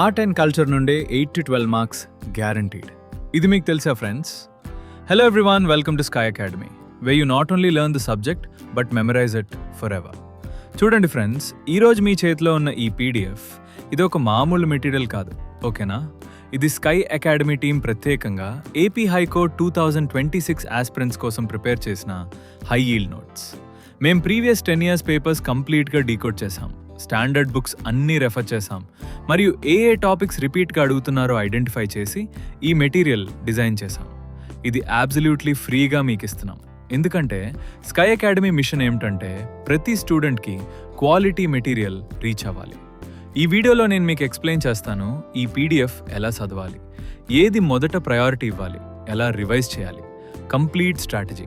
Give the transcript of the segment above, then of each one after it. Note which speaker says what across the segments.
Speaker 1: Art and culture నుండే 8 to 12 marks guaranteed. ఇది మీకు తెలుసా friends? Hello everyone, welcome to Sky Academy, way you not only learn the subject but memorise it for ఎవర్. చూడండి friends, ఈరోజు మీ చేతిలో ఉన్న ఈ పీడిఎఫ్ ఇది ఒక మామూలు మెటీరియల్ కాదు, ఓకేనా? ఇది స్కై అకాడమీ టీం ప్రత్యేకంగా ఏపీ హైకోర్ట్ 2026 ఆస్పిరెంట్స్ కోసం ప్రిపేర్ చేసిన హై ఈల్డ్ నోట్స్. మేం ప్రీవియస్ 10 years పేపర్స్ కంప్లీట్గా డీకోడ్ చేసాం, స్టాండర్డ్ బుక్స్ అన్నీ రెఫర్ చేసాం, మరియు ఏ టాపిక్స్ రిపీట్గా అడుగుతున్నారో ఐడెంటిఫై చేసి ఈ మెటీరియల్ డిజైన్ చేసాం. ఇది అబ్సల్యూట్లీ ఫ్రీగా మీకు ఇస్తున్నాం, ఎందుకంటే స్కై అకాడమీ మిషన్ ఏమిటంటే ప్రతి స్టూడెంట్కి క్వాలిటీ మెటీరియల్ రీచ్ అవ్వాలి. ఈ వీడియోలో నేను మీకు ఎక్స్ప్లెయిన్ చేస్తాను ఈ పీడిఎఫ్ ఎలా చదవాలి, ఏది మొదట ప్రయారిటీ ఇవ్వాలి, ఎలా రివైజ్ చేయాలి, complete strategy.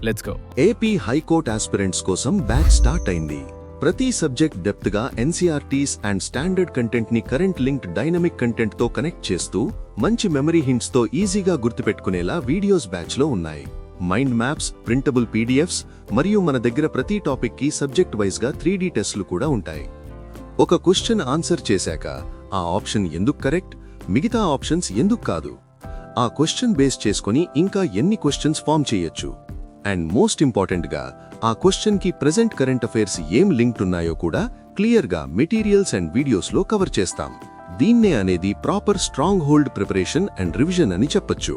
Speaker 1: Let's go.
Speaker 2: AP high court aspirants కోసం బ్యాచ్ స్టార్ట్ అయింది. ప్రతి సబ్జెక్ట్ డెప్త్ గా ఎన్సీఆర్టీస్ అండ్ స్టాండర్డ్ కంటెంట్ ని కరెంట్ లింక్డ్ డైనమిక్ కంటెంట్ తో కనెక్ట్ చేస్తూ మంచి మెమరీ హింట్స్ తో ఈజీగా గుర్తుపెట్టుకునేలా వీడియోస్ బ్యాచ్ లో ఉన్నాయి. మైండ్ మ్యాప్స్, ప్రింటబుల్ పీడిఎఫ్స్ మరియు మన దగ్గర ప్రతి టాపిక్ కి సబ్జెక్ట్ వైజ్ గా 3D టెస్ట్లు కూడా ఉంటాయి. ఒక క్వశ్చన్ ఆన్సర్ చేశాక ఆ ఆప్షన్ ఎందుకు కరెక్ట్, మిగతా ఆప్షన్స్ ఎందుకు కాదు, ఆ క్వశ్చన్ బేస్ చేసుకుని ఇంకా ఎన్ని క్వశ్చన్స్ ఫామ్ చేయొచ్చు, అండ్ మోస్ట్ ఇంపార్టెంట్ గా ఆ క్వశ్చన్ కి ప్రెజెంట్ కరెంట్ అఫైర్స్ ఏం లింక్డ్ ఉన్నాయో కూడా క్లియర్ గా మెటీరియల్స్ అండ్ వీడియోస్ లో కవర్ చేస్తాం. దీన్నే అనేది proper strong hold preparation and revision అని చెప్పొచ్చు.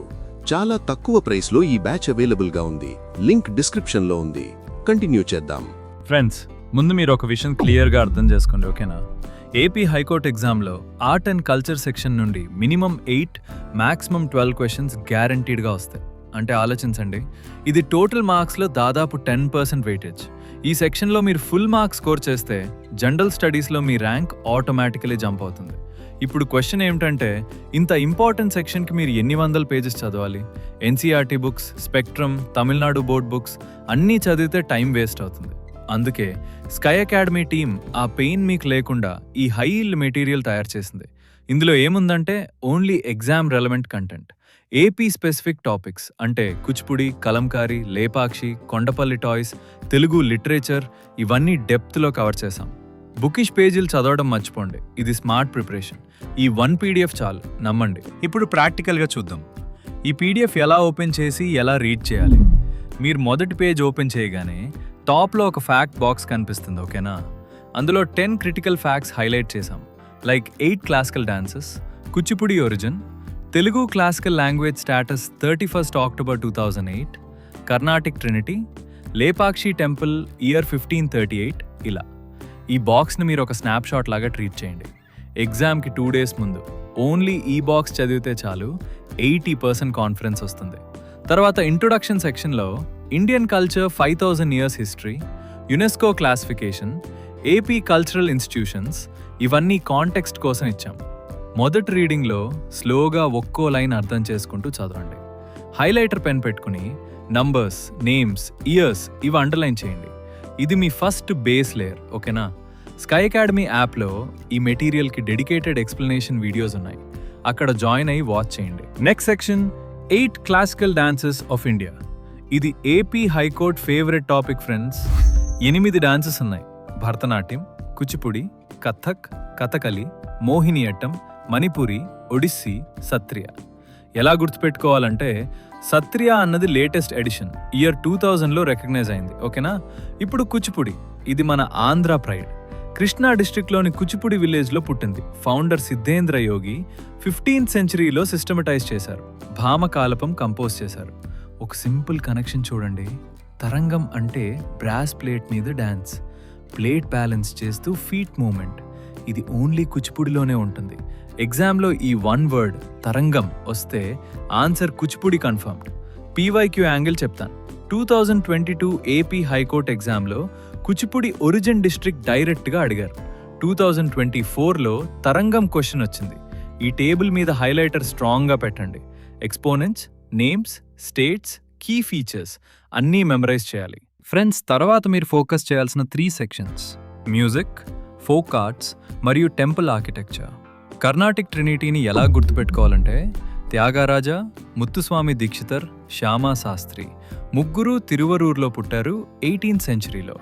Speaker 2: చాలా తక్కువ ప్రైస్ లో ఈ బ్యాచ్ అవైలబుల్ గా ఉంది, లింక్ డిస్క్రిప్షన్ లో ఉంది. కంటిన్యూ చేద్దాం.
Speaker 1: ఫ్రెండ్స్, ముందు మీరు ఒక విషయం క్లియర్గా అర్థం చేసుకోండి, ఓకేనా? ఏపీ హైకోర్ట్ ఎగ్జామ్లో ఆర్ట్ అండ్ కల్చర్ సెక్షన్ నుండి మినిమం 8, మాక్సిమం 12 క్వశ్చన్స్ గ్యారంటీడ్గా వస్తాయి. అంటే ఆలోచించండి, ఇది టోటల్ మార్క్స్లో దాదాపు 10% వెయిటేజ్. ఈ సెక్షన్లో మీరు ఫుల్ మార్క్స్ స్కోర్ చేస్తే జనరల్ స్టడీస్లో మీ ర్యాంక్ ఆటోమేటికలీ జంప్ అవుతుంది. ఇప్పుడు క్వశ్చన్ ఏమిటంటే, ఇంత ఇంపార్టెంట్ సెక్షన్కి మీరు ఎన్ని వందల పేజెస్ చదవాలి? NCERT books, spectrum, Tamil Nadu board books అన్నీ చదివితే టైం వేస్ట్ అవుతుంది. అందుకే స్కై అకాడమీ టీం ఆ పెయిన్ మీకు లేకుండా ఈ హై ఈల్డ్ మెటీరియల్ తయారు చేసింది. ఇందులో ఏముందంటే only exam relevant content, AP specific topics అంటే కూచిపూడి, కలంకారీ, లేపాక్షి, కొండపల్లి టాయ్స్, తెలుగు లిటరేచర్, ఇవన్నీ డెప్త్లో కవర్ చేశాం. బుకిష్ పేజీలు చదవడం మర్చిపోండి, ఇది స్మార్ట్ ప్రిపరేషన్. ఈ 1 పీడిఎఫ్ చాలు, నమ్మండి. ఇప్పుడు ప్రాక్టికల్గా చూద్దాం. ఈ పీడిఎఫ్ ఎలా ఓపెన్ చేసి ఎలా రీడ్ చేయాలి. మీరు మొదటి పేజ్ ఓపెన్ చేయగానే టాప్లో ఒక ఫ్యాక్ట్ బాక్స్ కనిపిస్తుంది, ఓకేనా? అందులో 10 క్రిటికల్ ఫ్యాక్ట్స్ హైలైట్ చేశాం. Like 8 classical dances, Kuchipudi origin, Telugu classical language status 31st October 2008, Carnatic Trinity, Lepakshi temple year 1538. ఇలా ఈ బాక్స్ని మీరు ఒక స్నాప్షాట్ లాగా ట్రీట్ చేయండి. ఎగ్జామ్కి 2 days ముందు ఓన్లీ ఈ బాక్స్ చదివితే చాలు 80% కాన్ఫిడెన్స్ వస్తుంది. తర్వాత ఇంట్రొడక్షన్ సెక్షన్లో Indian culture 5000 years history, UNESCO classification, AP cultural institutions, ఇవన్నీ కాంటెక్స్ట్ కోసం ఇచ్చాం. మొదటి రీడింగ్లో స్లోగా ఒక్కో లైన్ అర్థం చేసుకుంటూ చదవండి. హైలైటర్ పెన్ పెట్టుకుని నంబర్స్, నేమ్స్, ఇయర్స్ ఇవి అండర్లైన్ చేయండి. ఇది మీ ఫస్ట్ బేస్ లేయర్, ఓకేనా? స్కై అకాడమీ యాప్లో ఈ మెటీరియల్కి డెడికేటెడ్ ఎక్స్ప్లెనేషన్ వీడియోస్ ఉన్నాయి, అక్కడ జాయిన్ అయ్యి వాచ్ చేయండి. Next section 8 classical dances of India. ఇది AP high court favourite topic friends. 8 dances ఉన్నాయి: భరతనాట్యం, కూచిపూడి, కథక్, కథకలి, మోహినియట్టం, మణిపురి, ఒడిస్సీ, సత్రియా. ఎలా గుర్తుపెట్టుకోవాలంటే సత్రియా అన్నది లేటెస్ట్ ఎడిషన్, ఇయర్ 2000లో రికగ్నైజ్ అయింది, ఓకేనా? ఇప్పుడు కూచిపూడి, ఇది మన ఆంధ్ర ప్రైడ్. కృష్ణా డిస్ట్రిక్ట్లోని కూచిపూడి విలేజ్లో పుట్టింది. ఫౌండర్ సిద్ధేంద్ర యోగి 15th centuryలో సిస్టమటైజ్ చేశారు. భామకాలపం కంపోజ్ చేశారు. ఒక సింపుల్ కనెక్షన్ చూడండి. తరంగం అంటే బ్రాస్ ప్లేట్ మీద డాన్స్, ప్లేట్ బ్యాలెన్స్ చేస్తూ ఫీట్ మూమెంట్. ఇది ఓన్లీ కూచిపూడిలోనే ఉంటుంది. ఎగ్జామ్లో ఈ 1 word తరంగం వస్తే answer Kuchipudi confirmed. PYQ angle చెప్తాను. 2022 ఏపీ హైకోర్ట్ ఎగ్జామ్లో కూచిపూడి ఒరిజిన్ డిస్ట్రిక్ట్ డైరెక్ట్గా అడిగారు. 2024లో తరంగం క్వశ్చన్ వచ్చింది. ఈ టేబుల్ మీద హైలైటర్ స్ట్రాంగ్గా పెట్టండి. Exponents, names, states, key features అన్నీ మెమరైజ్ చేయాలి. ఫ్రెండ్స్, తర్వాత మీరు ఫోకస్ చేయాల్సిన 3 sections: మ్యూజిక్, ఫోక్ ఆర్ట్స్ మరియు టెంపుల్ ఆర్కిటెక్చర్. కర్ణాటిక్ ట్రినిటీని ఎలా గుర్తుపెట్టుకోవాలంటే త్యాగరాజ, ముత్తుస్వామి దీక్షితర్, శ్యామా శాస్త్రి ముగ్గురు తిరువరూరులో పుట్టారు 18th centuryలో.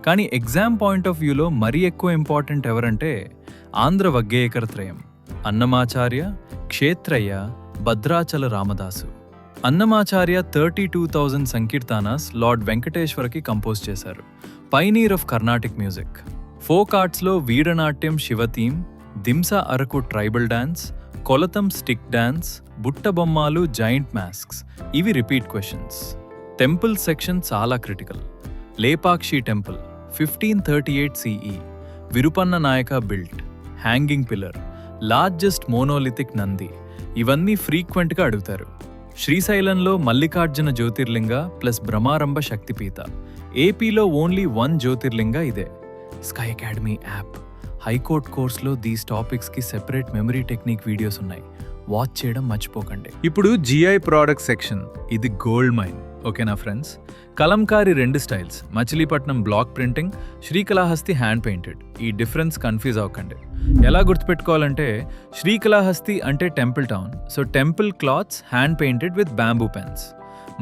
Speaker 1: కానీ ఎగ్జామ్ పాయింట్ ఆఫ్ వ్యూలో మరీ ఎక్కువ ఇంపార్టెంట్ ఎవరంటే ఆంధ్ర వగ్గేయకర త్రయం. అన్నమాచార్య, క్షేత్రయ్య, భద్రాచల రామదాసు. అన్నమాచార్య 32,000 సంకీర్తనాస్ లార్డ్ వెంకటేశ్వరకి కంపోజ్ చేశారు. Pioneer of Carnatic music. Folk ఆర్ట్స్లో వీరనాట్యం శివతీం, Dimsa Araku tribal dance, Kolatam stick dance, Butta Bommalu giant masks ఇవి రిపీట్ క్వశ్చన్స్. టెంపుల్ సెక్షన్ చాలా critical. Lepakshi temple 1538 CE, Virupanna Nayaka built, hanging pillar, largest monolithic Nandi ఇవన్నీ ఫ్రీక్వెంట్గా అడుగుతారు. శ్రీశైలంలో మల్లికార్జున జ్యోతిర్లింగ ప్లస్ బ్రహ్మారంభ శక్తిపీఠ. ఏపీలో ఓన్లీ 1 జ్యోతిర్లింగ ఇదే. Sky Academy app. హైకోర్ట్ కోర్స్లో దీస్ టాపిక్స్కి సెపరేట్ మెమరీ టెక్నిక్ వీడియోస్ ఉన్నాయి, వాచ్ చేయడం మర్చిపోకండి. ఇప్పుడు జిఐ ప్రోడక్ట్ సెక్షన్, ఇది గోల్డ్ మైన్. ఓకేనా friends? Kalamkari 2 styles, Machilipatnam block printing, Srikalahasti hand painted. ఈ డిఫరెన్స్ కన్ఫ్యూజ్ అవ్వకండి. ఎలా గుర్తుపెట్టుకోవాలంటే శ్రీకాళహస్తి అంటే temple town, so temple cloths hand painted with bamboo pens.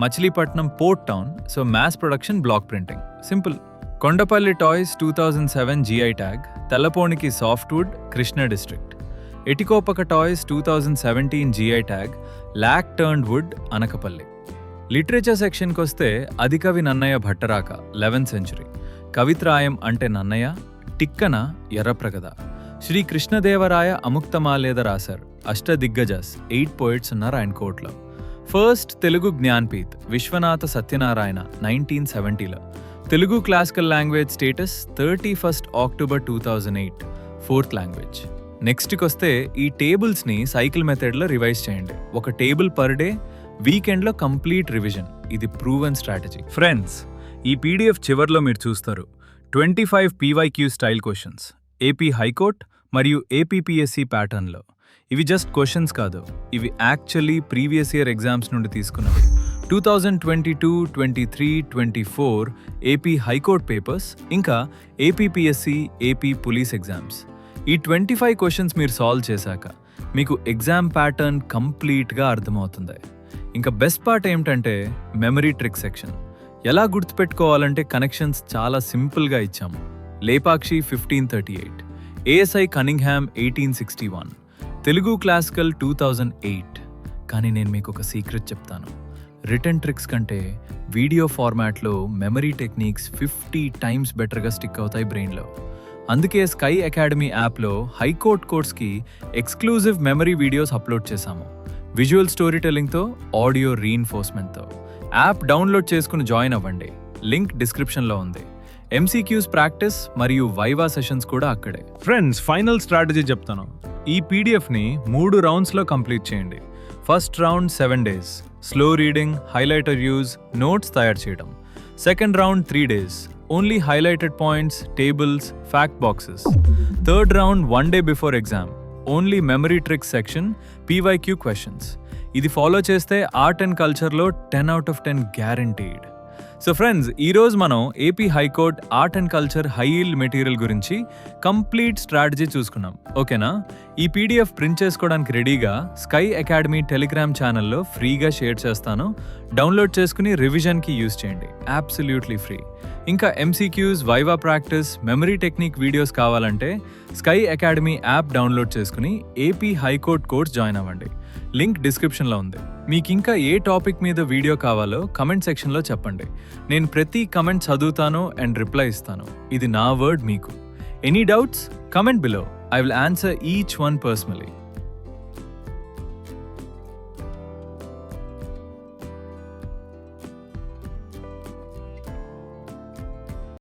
Speaker 1: Machilipatnam port town, so mass production block printing. Simple. Kondapalli toys 2007 GI tag, తెల్లపోనికి softwood, Krishna district. Etikoppaka toys 2017 GI tag, lac turned wood, Anakapalli. Literature సెక్షన్కి వస్తే అదికవి Nannaya భట్టరాక 11th century, కవిత్రాయం అంటే నన్నయ్య, టిక్కన ఎర్రప్రగద. శ్రీ కృష్ణదేవరాయ అముక్తమాలేద రాశారు. అష్టదిగ్గజాస్ 8 poets ఉన్నారు ఆయన కోట్లో. First Telugu Jnanpith Viswanatha Satyanarayana 1970లో. Telugu classical language status 31st October 2008, 4th language. నెక్స్ట్కి వస్తే ఈ టేబుల్స్ని సైకిల్ మెథడ్లో రివైజ్ చేయండి. ఒక టేబుల్ పర్ డే, వీకెండ్లో కంప్లీట్ రివిజన్. ఇది ప్రూవెన్ స్ట్రాటజీ. ఫ్రెండ్స్, ఈ పీడిఎఫ్ చివర్లో మీరు చూస్తారు 25 PYQ style questions, AP high court మరియు ఏపీపీఎస్సీ ప్యాటర్న్లో. ఇవి జస్ట్ క్వశ్చన్స్ కాదు, ఇవి యాక్చువల్లీ ప్రీవియస్ ఇయర్ ఎగ్జామ్స్ నుండి తీసుకున్నవి. 2022, 23, 24 ఏపీ హైకోర్ట్ పేపర్స్, ఇంకా ఏపీపీఎస్సీ, ఏపీ పోలీస్ ఎగ్జామ్స్. ఈ 25 క్వశ్చన్స్ మీరు సాల్వ్ చేశాక మీకు ఎగ్జామ్ ప్యాటర్న్ కంప్లీట్గా అర్థమవుతుంది. ఇంకా బెస్ట్ పార్ట్ ఏమిటంటే మెమరీ ట్రిక్ సెక్షన్. ఎలా గుర్తుపెట్టుకోవాలంటే కనెక్షన్స్ చాలా సింపుల్గా ఇచ్చాము. Lepakshi 1538, ASI Cunningham 1861, Telugu classical 2008. కానీ నేను మీకు ఒక సీక్రెట్ చెప్తాను. రిటర్న్ ట్రిక్స్ కంటే వీడియో ఫార్మాట్లో మెమరీ టెక్నిక్స్ 50 times బెటర్గా స్టిక్ అవుతాయి బ్రెయిన్లో. అందుకే స్కై అకాడమీ యాప్లో హైకోర్ట్ కోర్స్కి ఎక్స్క్లూజివ్ మెమరీ వీడియోస్ అప్లోడ్ చేశాము. విజువల్ స్టోరీ టెల్లింగ్తో, ఆడియో రీఇన్ఫోర్స్మెంట్తో. యాప్ డౌన్లోడ్ చేసుకుని జాయిన్ అవ్వండి. లింక్ డిస్క్రిప్షన్లో ఉంది. ఎంసీక్యూస్ ప్రాక్టీస్ మరియు వైవా సెషన్స్ కూడా అక్కడే. ఫ్రెండ్స్, ఫైనల్ స్ట్రాటజీ చెప్తాను. ఈ పీడిఎఫ్ని 3 రౌండ్స్లో కంప్లీట్ చేయండి. First round 7 days, slow reading, highlighter use, notes తయారు చేయడం. Second round 3 days, only highlighted points, tables, fact boxes. Third round 1 day before exam, only memory tricks section, PYQ questions. ఇది follow చేస్తే art and కల్చర్లో 10 out of 10 guaranteed. So friends, ఈరోజు మనం AP high court art and culture high yield material గురించి complete strategy చూసుకున్నాం. ఓకేనా? ఈ PDF print చేసుకోవడానికి రెడీగా స్కై అకాడమీ టెలిగ్రామ్ ఛానల్లో ఫ్రీగా షేర్ చేస్తాను. డౌన్లోడ్ చేసుకుని రివిజన్కి యూజ్ చేయండి, అబ్సల్యూట్లీ ఫ్రీ. ఇంకా MCQs, viva practice, memory technique videos కావాలంటే స్కై అకాడమీ యాప్ డౌన్లోడ్ చేసుకుని ఏపీ హైకోర్ట్ కోర్స్ జాయిన్ అవ్వండి. లింక్ డిస్క్రిప్షన్లో ఉంది. మీకు ఇంకా ఏ టాపిక్ మీద వీడియో కావాలో కమెంట్ సెక్షన్లో చెప్పండి. నేను ప్రతి కమెంట్ చదువుతాను అండ్ రిప్లై ఇస్తాను. ఇది నా వర్డ్ మీకు. Any doubts? Comment below. I will answer each one personally.